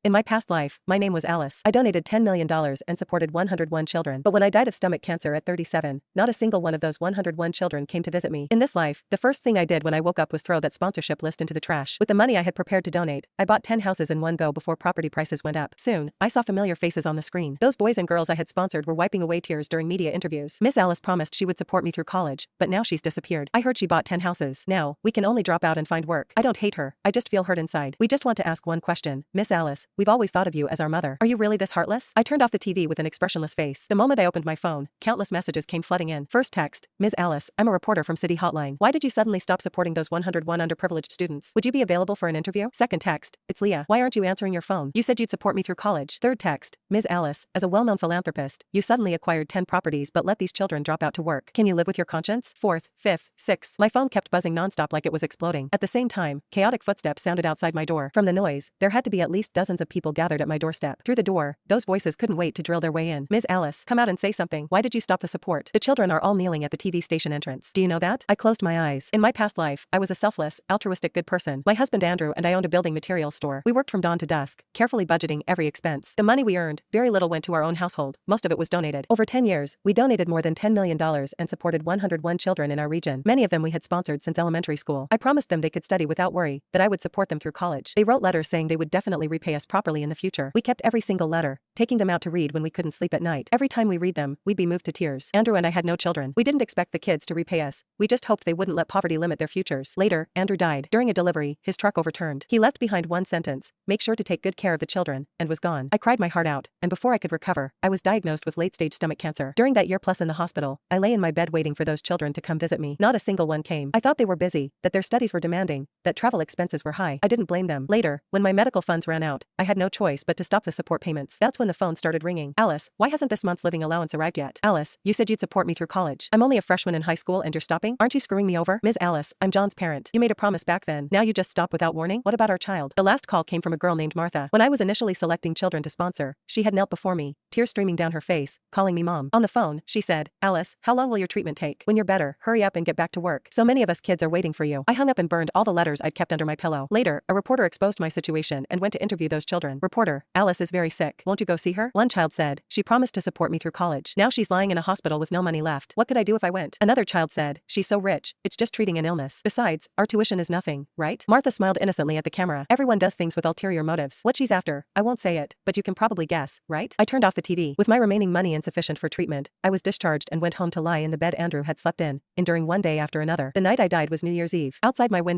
In my past life, my name was Alice. I donated $10 million and supported 101 children. But when I died of stomach cancer at 37, not a single one of those 101 children came to visit me. In this life, the first thing I did when I woke up was throw that sponsorship list into the trash. With the money I had prepared to donate, I bought 10 houses in one go before property prices went up. Soon, I saw familiar faces on the screen. Those boys and girls I had sponsored were wiping away tears during media interviews. Miss Alice promised she would support me through college, but now she's disappeared. I heard she bought 10 houses. Now, we can only drop out and find work. I don't hate her, I just feel hurt inside. We just want to ask one question. Miss Alice, we've always thought of you as our mother. Are you really this heartless? I turned off the TV with an expressionless face. The moment I opened my phone, countless messages came flooding in. First text, Ms. Alice, I'm a reporter from City Hotline. Why did you suddenly stop supporting those 101 underprivileged students? Would you be available for an interview? Second text, it's Leah. Why aren't you answering your phone? You said you'd support me through college. Third text, Ms. Alice, as a well-known philanthropist, you suddenly acquired 10 properties but let these children drop out to work. Can you live with your conscience? Fourth, fifth, sixth. My phone kept buzzing nonstop like it was exploding. At the same time, chaotic footsteps sounded outside my door. From the noise, there had to be at least dozens of people gathered at my doorstep. Through the door, those voices couldn't wait to drill their way in. Ms. Alice, come out and say something. Why did you stop the support? The children are all kneeling at the TV station entrance. Do you know that? I closed my eyes. In my past life, I was a selfless, altruistic good person. My husband Andrew and I owned a building materials store. We worked from dawn to dusk, carefully budgeting every expense. The money we earned, very little went to our own household. Most of it was donated. Over 10 years, we donated more than $10 million and supported 101 children in our region. Many of them we had sponsored since elementary school. I promised them they could study without worry, that I would support them through college. They wrote letters saying they would definitely repay us properly in the future. We kept every single letter, taking them out to read when we couldn't sleep at night. Every time we read them, we'd be moved to tears. Andrew and I had no children. We didn't expect the kids to repay us. We just hoped they wouldn't let poverty limit their futures. Later, Andrew died. During a delivery, his truck overturned. He left behind one sentence, make sure to take good care of the children, and was gone. I cried my heart out, and before I could recover, I was diagnosed with late-stage stomach cancer. During that year plus in the hospital, I lay in my bed waiting for those children to come visit me. Not a single one came. I thought they were busy, that their studies were demanding, that travel expenses were high. I didn't blame them. Later, when my medical funds ran out, I had no choice but to stop the support payments. That's when the phone started ringing. Alice, why hasn't this month's living allowance arrived yet? Alice, you said you'd support me through college. I'm only a freshman in high school and you're stopping? Aren't you screwing me over? Ms. Alice, I'm John's parent. You made a promise back then. Now you just stop without warning? What about our child? The last call came from a girl named Martha. When I was initially selecting children to sponsor, she had knelt before me, tears streaming down her face, calling me mom. On the phone, she said, Alice, how long will your treatment take? When you're better, hurry up and get back to work. So many of us kids are waiting for you. I hung up and burned all the letters I'd kept under my pillow. Later, a reporter exposed my situation and went to interview those children. Reporter, Alice is very sick. Won't you go see her? One child said, she promised to support me through college. Now she's lying in a hospital with no money left. What could I do if I went? Another child said, she's so rich, it's just treating an illness. Besides, our tuition is nothing, right? Martha smiled innocently at the camera. Everyone does things with ulterior motives. What she's after, I won't say it, but you can probably guess, right? I turned off the TV. With my remaining money insufficient for treatment, I was discharged and went home to lie in the bed Andrew had slept in, enduring one day after another. The night I died was New Year's Eve. Outside my window,